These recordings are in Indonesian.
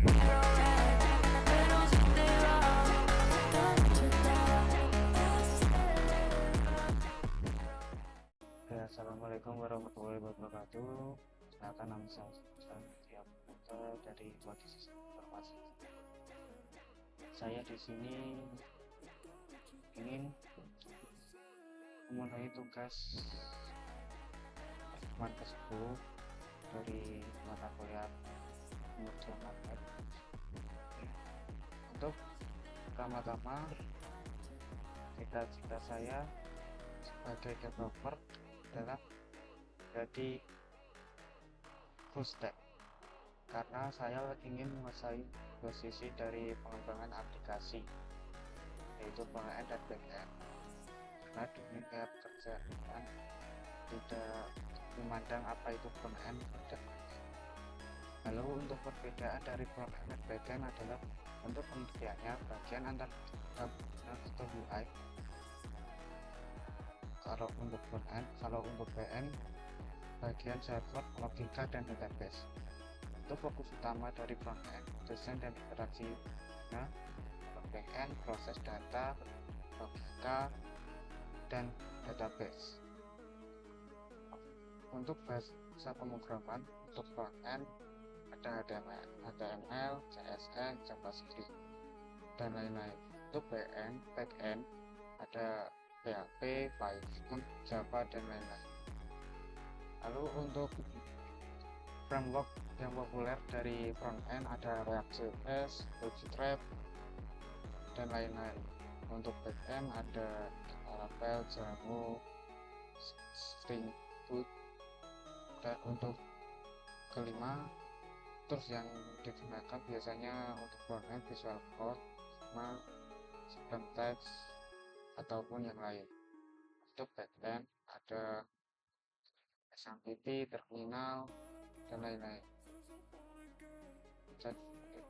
Ya, assalamualaikum warahmatullahi wabarakatuh. Perkenalkan, nama saya dari Prodi Sistem Informasi. Saya di sini ingin memenuhi tugas teman ke-10 dari mata kuliah pengerjaan web. Untuk pertama-tama, cita-cita saya sebagai developer adalah jadi full stack, karena saya ingin menguasai posisi dari pengembangan aplikasi, yaitu front-end dan back-end. Karena dunia pekerjaan tidak memandang apa itu front-end dan back-end. Lalu untuk perbedaan dari front-end dan back-end adalah untuk pengertiannya bagian antara atau UI. Kalau untuk front-end, kalau untuk back-end bagian server, logika, dan database. Itu fokus utama dari front-end, desain dan interaksi. Nah, back-end proses data, logika, dan database. Untuk bahasa pemrograman, untuk front-end ada HTML, CSS, JavaScript, dan lain-lain. Untuk back-end ada PHP, Python, Java, dan lain-lain. Lalu untuk framework yang populer dari front-end ada React.js, Bootstrap, dan lain-lain. Untuk back-end ada Laravel, Django, Spring Boot, dan untuk kelima tools yang digunakan biasanya untuk front-end Visual Code, Syntax, ataupun yang lain. Untuk back-end ada SMTP, terminal, dan lain-lain.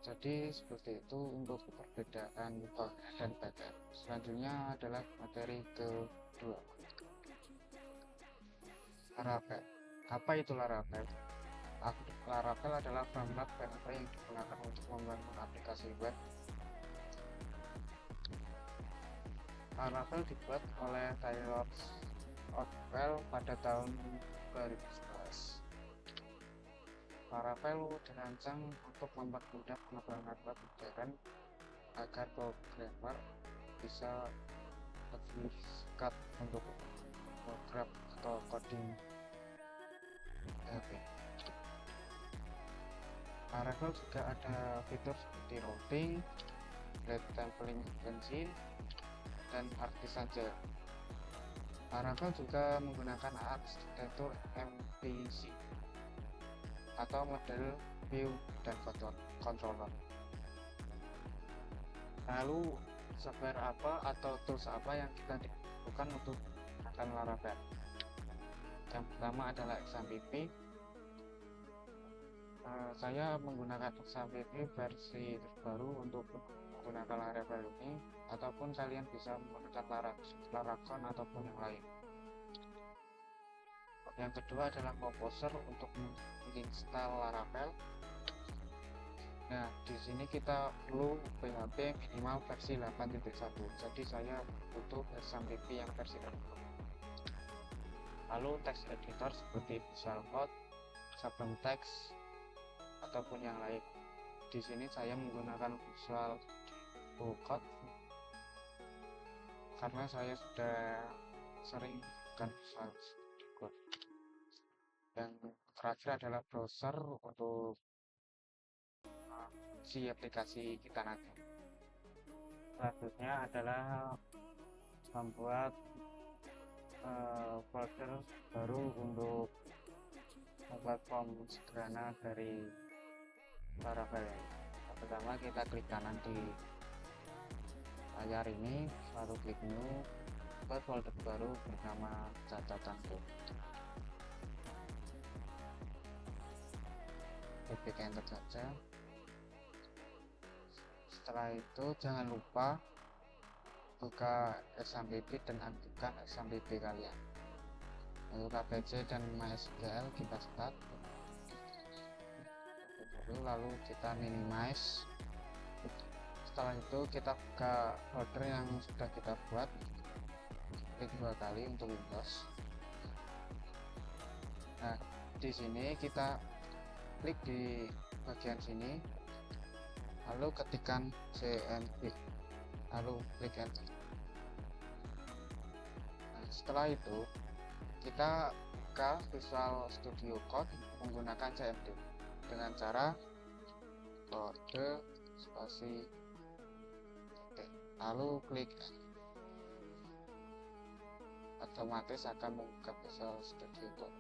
Jadi seperti itu untuk perbedaan front-end dan back-end. Selanjutnya adalah materi kedua, Laravel. Apa itu Laravel? Laravel adalah framework PHP yang digunakan untuk membangun aplikasi web. Laravel dibuat oleh Taylor Otwell pada tahun 2011. Laravel dirancang untuk mempermudah pengembangan web modern agar programmer bisa lebih dekat untuk program atau coding PHP. Laravel juga ada fitur seperti routing, red templating engine, dan artisan saja. Laravel juga menggunakan arsitektur MVC atau model view dan controller. Lalu software apa atau tools apa yang kita butuhkan untuk menggunakan Laravel? Yang pertama adalah XAMPP. Saya menggunakan XAMPP versi terbaru untuk menggunakan Laravel ini, ataupun kalian bisa menggunakan Laracon ataupun yang lain. Yang kedua adalah Composer untuk menginstal Laravel. Nah, di sini kita perlu PHP minimal versi 8.1. Jadi saya butuh XAMPP yang versi terbaru. Lalu text editor seperti Visual Code, Sublime Text, ataupun yang lain. Di sini saya menggunakan Visual Code karena saya sudah sering menggunakan Visual Code. Yang terakhir adalah browser untuk si aplikasi kita nanti. Selanjutnya adalah membuat folder baru untuk membuat form sederhana dari Laravel. Yang pertama kita klik kanan di layar ini, lalu klik new, buat folder baru bernama catatanku. Klik enter saja. Setelah itu jangan lupa buka XAMPP dan aktifkan XAMPP kalian. Lalu KBC dan MySQL kita start. dulu, lalu kita minimize. Setelah itu kita buka folder yang sudah kita buat, klik 2 kali untuk Windows. Nah, di sini kita klik di bagian sini, lalu ketikkan cmd, lalu klik enter. Nah, setelah itu kita buka Visual Studio Code menggunakan cmd dengan cara kode spasi lalu klik, otomatis akan membuka Visual Studio Code.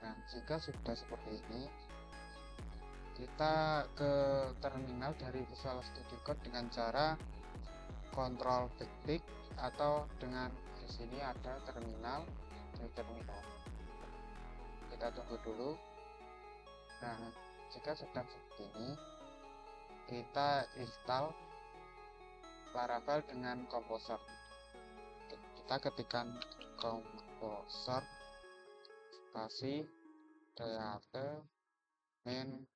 Nah, jika sudah seperti ini, kita ke terminal dari Visual Studio Code dengan cara Ctrl klik, atau dengan di sini ada terminal, di terminal. Kita tunggu dulu. Nah, jika sudah seperti ini, kita install Laravel dengan Composer. Kita ketikkan Composer spasi php main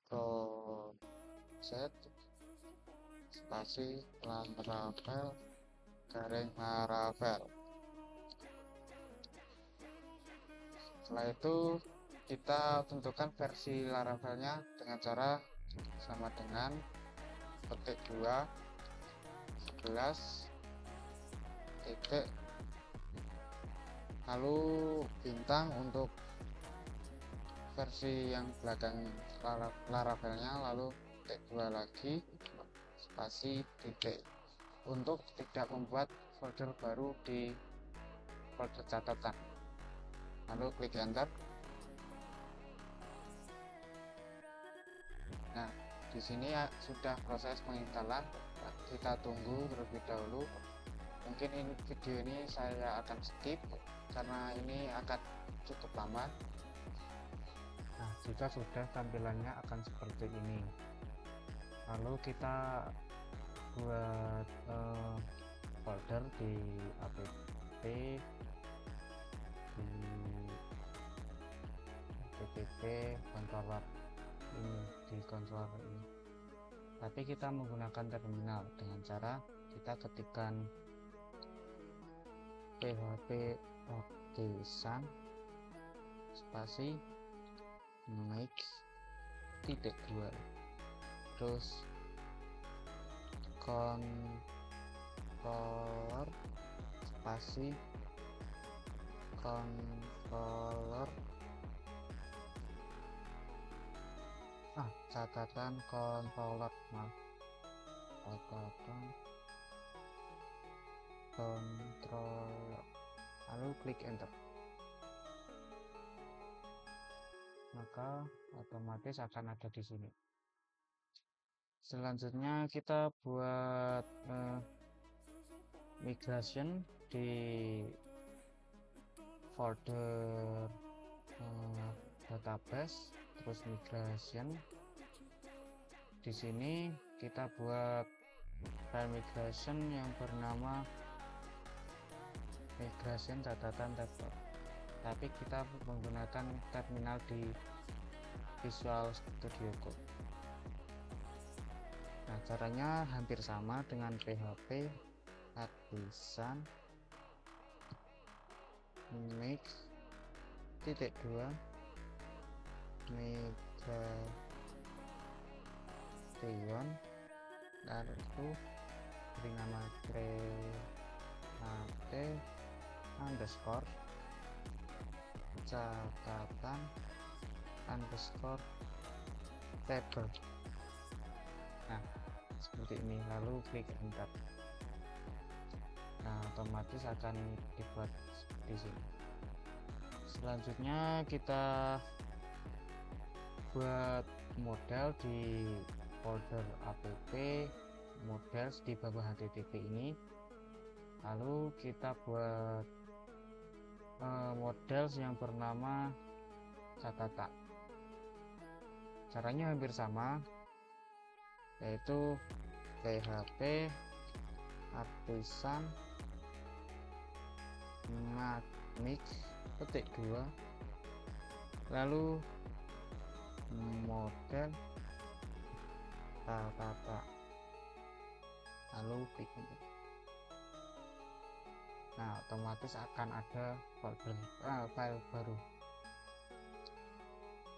project spasi Laravel garing Laravel. Setelah itu kita tentukan versi Laravelnya dengan cara sama dengan petik 2 11 titik, lalu bintang untuk versi yang belakang Laravelnya, lalu titik 2 lagi spasi titik, untuk tidak membuat folder baru di folder catatan. Lalu klik enter. Nah, di sini ya sudah proses penginstalan. Kita tunggu terlebih dahulu. Mungkin video ini saya akan skip karena ini akan cukup lama. Nah, jika sudah, tampilannya akan seperti ini. Lalu kita buat folder di app, di controller ini, di controller ini. Tapi kita menggunakan terminal dengan cara kita ketikkan php artisan spasi make titik 2, terus controller spasi controller catatan controller, catatan controller, lalu klik enter. Maka otomatis akan ada di sini. Selanjutnya kita buat migration di folder database, terus migration. Di sini kita buat file migration yang bernama migration catatan tab, tapi kita menggunakan terminal di Visual Studio Code. Nah, caranya hampir sama dengan PHP artisan mix titik 2 migration, lalu beri nama create underscore catatan underscore table. Nah, seperti ini, lalu klik enter. Nah, otomatis akan dibuat di sini. Selanjutnya kita buat model di folder app models di bawah http ini, lalu kita buat models yang bernama catatan. Caranya hampir sama, yaitu php artisan mix petik 2 lalu model tata, lalu klik ini. Nah, otomatis akan ada file baru.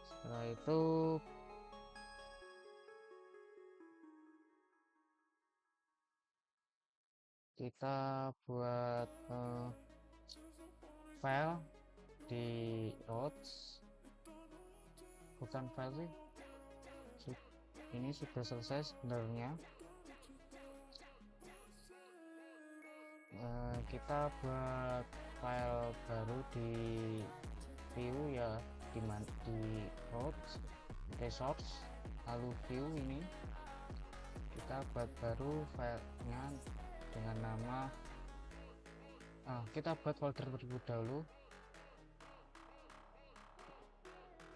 Setelah itu kita buat file di routes, bukan file sih, ini sudah selesai sebenarnya. Kita buat file baru di view ya, di routes, resource, lalu view. Ini kita buat baru filenya dengan nama kita buat folder terlebih dahulu.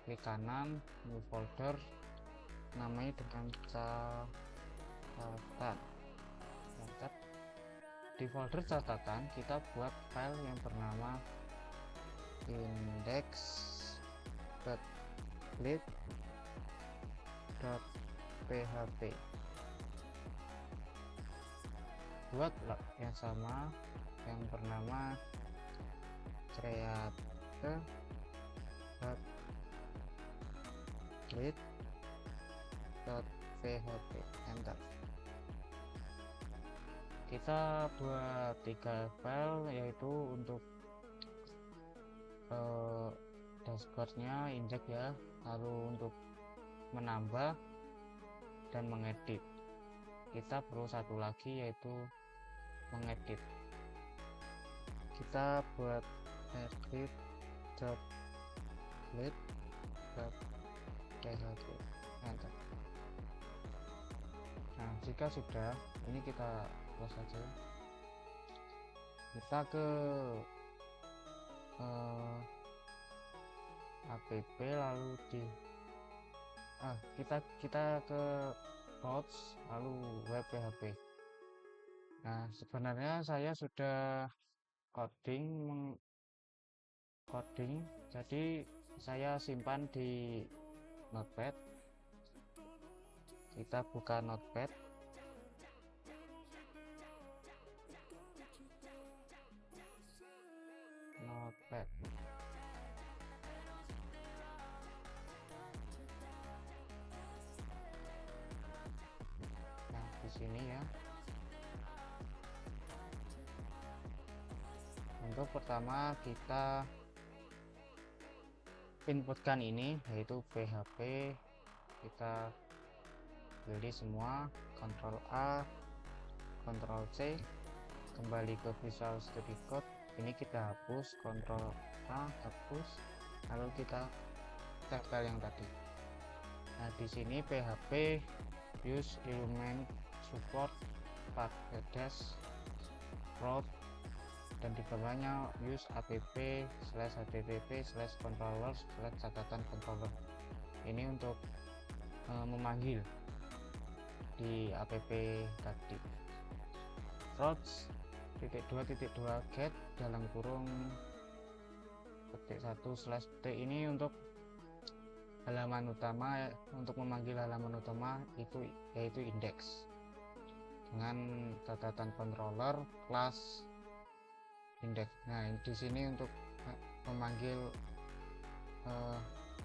Klik kanan, new folder, namanya dengan catatan. Di folder catatan kita buat file yang bernama index.lit.php. Buat yang sama yang bernama create.lit.php. Enter. Kita buat 3 file, yaitu untuk dashboardnya index ya, lalu untuk menambah dan mengedit kita perlu satu lagi, yaitu mengedit. Kita buat edit.lit.php. Enter. Nah, jika sudah, ini kita close saja. Kita ke app, lalu di kita ke routes, lalu web PHP. Nah, sebenarnya saya sudah coding, jadi saya simpan di notepad. Kita buka notepad. Nah, di sini ya. Untuk pertama kita inputkan ini, yaitu PHP. Kita pilih semua, Ctrl A, Ctrl C, kembali ke Visual Studio Code. Ini kita hapus, Ctrl A, hapus, lalu kita tempel yang tadi. Nah, di sini PHP use element support path dash route, dan di bawahnya use app/http/controller/catatan controller. Ini untuk memanggil di app tadi. Routes .2.2 get dalam kurung _1/t ini untuk halaman utama, untuk memanggil halaman utama itu yaitu index dengan catatan controller kelas index. Nah, di sini untuk memanggil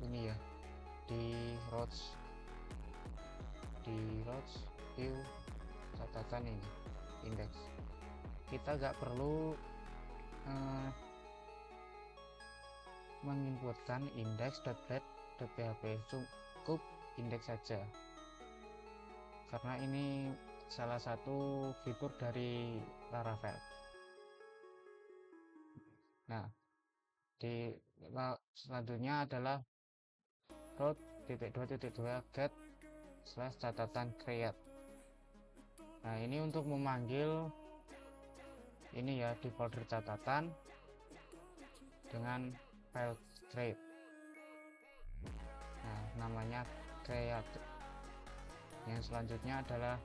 ini ya, di routes view catatan ini index. Kita nggak perlu menginputkan index.lit.php, cukup index saja, karena ini salah satu fitur dari Laravel. Nah, selanjutnya adalah route.2.2 get/catatan create. Nah, ini untuk memanggil ini ya, di folder catatan dengan file create. Nah, namanya create. Yang selanjutnya adalah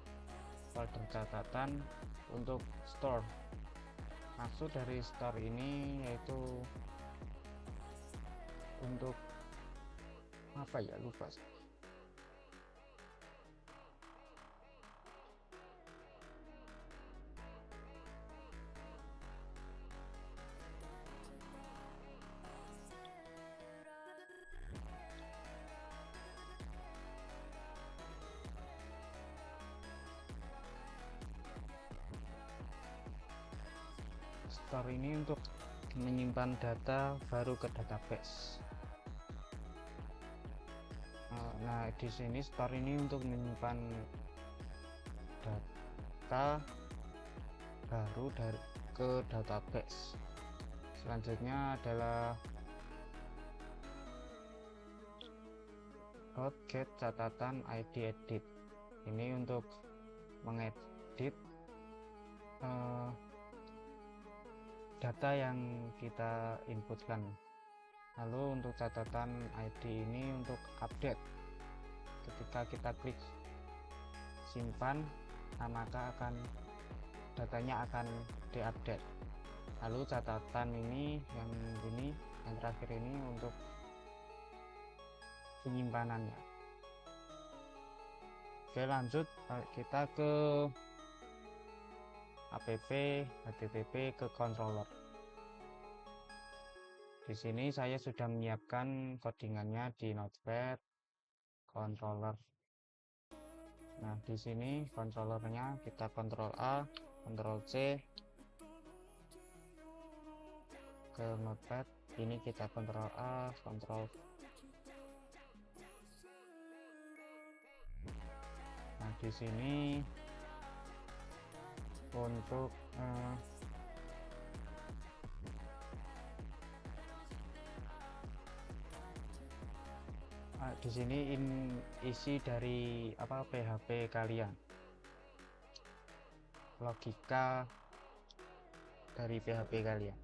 folder catatan untuk store. Maksud dari store ini yaitu untuk apa ya, lupa. Store ini untuk menyimpan data baru ke database. Nah, di sini store ini untuk menyimpan data baru ke database. Selanjutnya adalah get catatan ID edit. Ini untuk mengedit data yang kita inputkan. Lalu untuk catatan ID ini untuk update. Ketika kita klik simpan, maka datanya akan diupdate. Lalu catatan ini yang terakhir ini untuk penyimpanannya. Oke, lanjut kita ke app http ke controller. Di sini saya sudah menyiapkan codingannya di Notepad controller. Nah, di sini controllernya kita Ctrl A, Ctrl C ke Notepad. Ini kita Ctrl A, Ctrl. Nah, di sini untuk di sini isi dari PHP kalian, logika dari PHP kalian.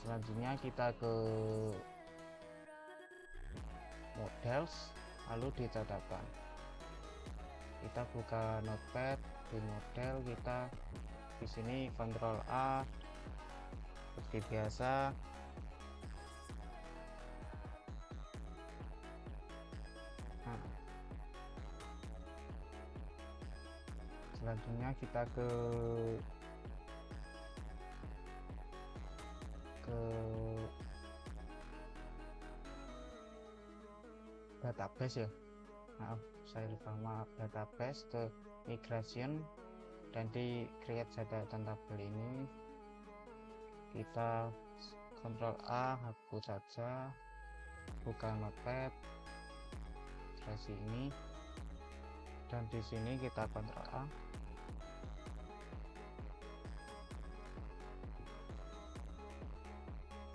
Selanjutnya kita ke models, lalu di catatan. Kita buka Notepad, di model kita di sini Ctrl A seperti biasa. Selanjutnya kita ke database ya, maaf saya lupa, database ke migration, dan di create catatan tabel ini kita Ctrl A, hapus saja, buka Notepad versi ini, dan di sini kita Ctrl A.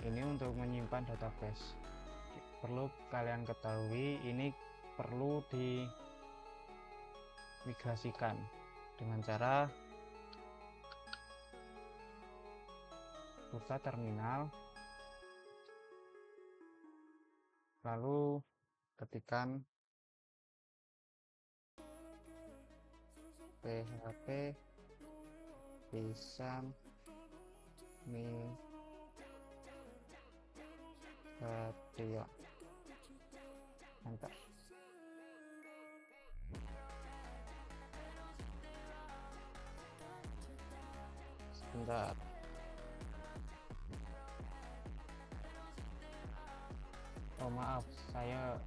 Ini untuk menyimpan database. Perlu kalian ketahui, ini perlu dimigrasikan dengan cara buka terminal, lalu ketikkan php bisa migration, enter. Sebentar. Oh maaf, saya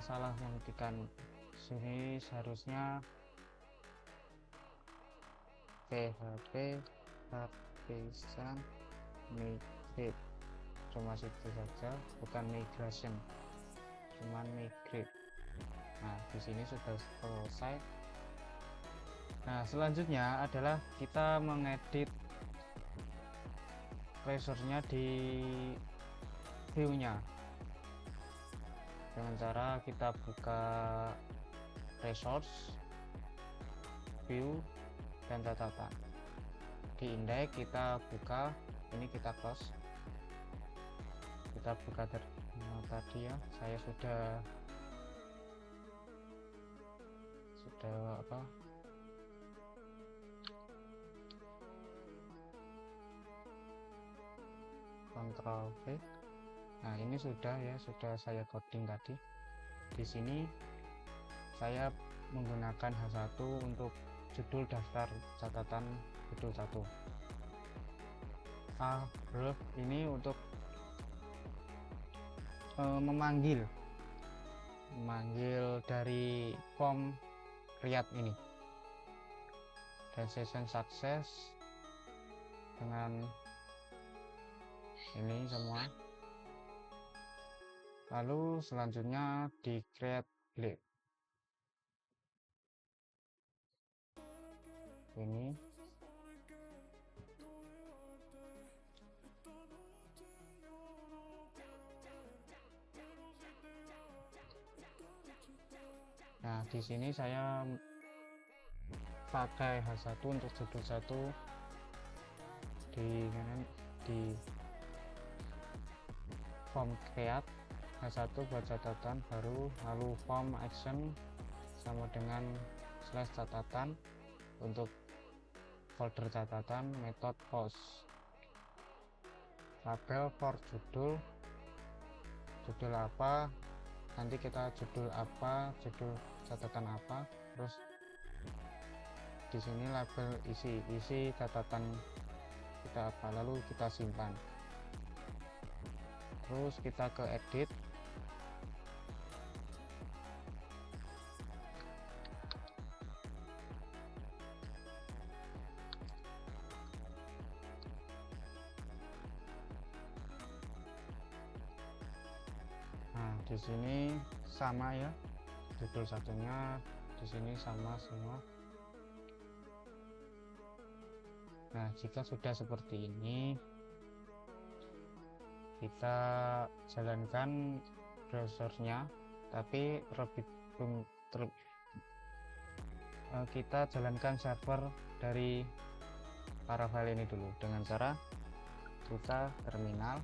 salah mengetikkan. Sini seharusnya php bisa migrate, cuma situ saja, bukan migration, cuman migrate. Nah, di sini sudah selesai. Nah, selanjutnya adalah kita mengedit resource-nya di view-nya dengan cara kita buka resource, view, dan catatan. Di index kita buka, ini kita close, kita buka tadi ya, saya sudah Ctrl V. Nah, ini sudah saya coding tadi. Di sini saya menggunakan H1 untuk judul daftar catatan judul 1. Href ini untuk memanggil dari form create ini, dan session success dengan ini semua. Lalu selanjutnya di create list ini. Nah, di sini saya pakai H1 untuk judul 1 di form create. H1 buat catatan baru, lalu form action sama dengan slash catatan untuk folder catatan, method post, label for judul apa, nanti kita judul apa, judul catatan apa, terus di sini label isi catatan kita apa, lalu kita simpan. Terus kita ke edit. Nah, di sini sama ya, judul satunya di sini sama semua. Nah, jika sudah seperti ini, kita jalankan browsernya, tapi kita jalankan server dari Laravel ini dulu dengan cara buka terminal,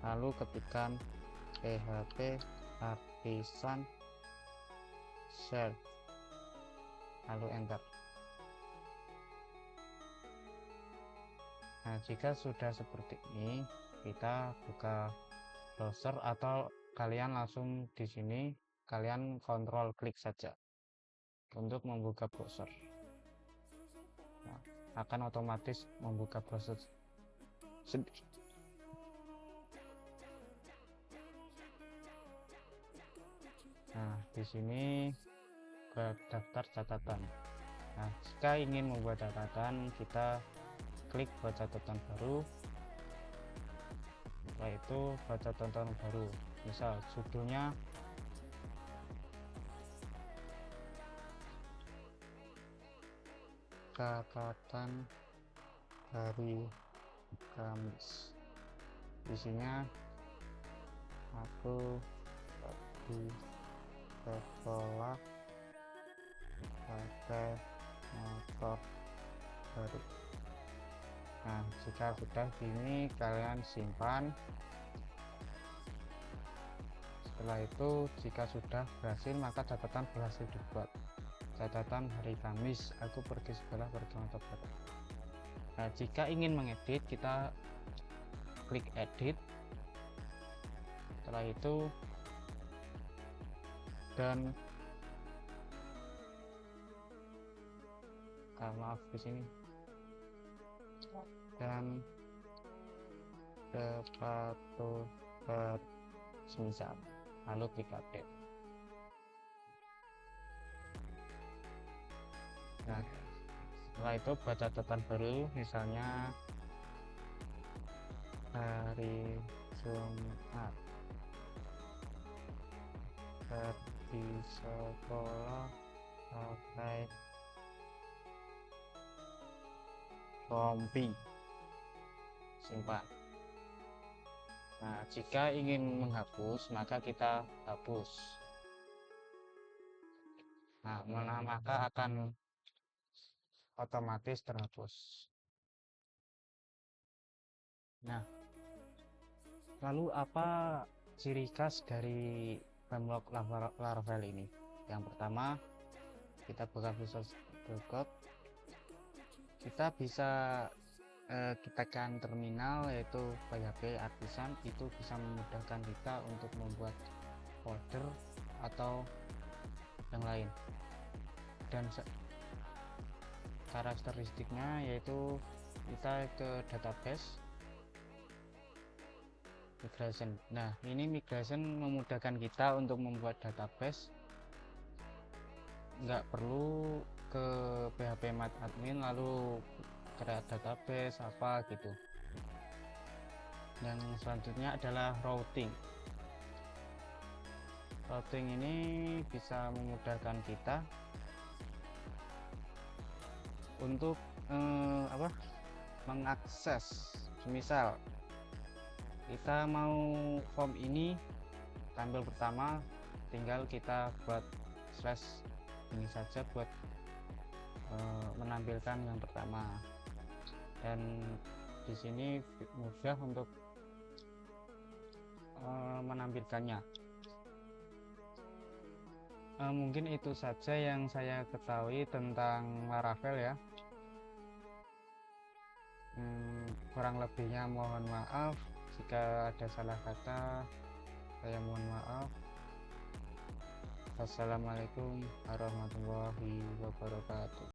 lalu ketikkan php artisan shell, lalu enter. Nah, jika sudah seperti ini, kita buka browser, atau kalian langsung di sini kalian kontrol klik saja untuk membuka browser. Nah, akan otomatis membuka browser sendiri. Nah, di sini ke daftar catatan. Nah, jika ingin membuat catatan, kita klik buat catatan baru. Setelah itu buat catatan baru, misal judulnya catatan hari Kamis. Isinya aku pergi ke sekolah pakai motor baru. Nah, jika sudah gini kalian simpan. Setelah itu jika sudah berhasil, maka catatan berhasil dibuat. Catatan hari Kamis, aku pergi sekolah pakai motor baru. Nah, jika ingin mengedit, kita klik edit. Setelah itu dan maaf di sini, dan sepatu semisal, lalu klik update. Nah, setelah itu buat catatan baru, misalnya hari Jumat pergi sekolah pakai rompi, simpan. Nah, jika ingin menghapus, maka kita hapus. Nah, maka akan otomatis terhapus. Nah, lalu apa ciri khas dari framework Laravel ini? Yang pertama, kita buka Visual Studio Code. kita bisa tekan terminal yaitu PHP Artisan. Itu bisa memudahkan kita untuk membuat folder atau yang lain. Dan karakteristiknya yaitu kita ke database migration. Nah, ini migration memudahkan kita untuk membuat database, nggak perlu ke PHP admin lalu create database apa gitu. Yang selanjutnya adalah routing. Routing ini bisa memudahkan kita untuk mengakses. Misal kita mau form ini tampil pertama, tinggal kita buat slash ini saja buat menampilkan yang pertama, dan di sini mudah untuk menampilkannya. Mungkin itu saja yang saya ketahui tentang Laravel ya. Kurang lebihnya mohon maaf, jika ada salah kata saya mohon maaf. Wassalamualaikum warahmatullahi wabarakatuh.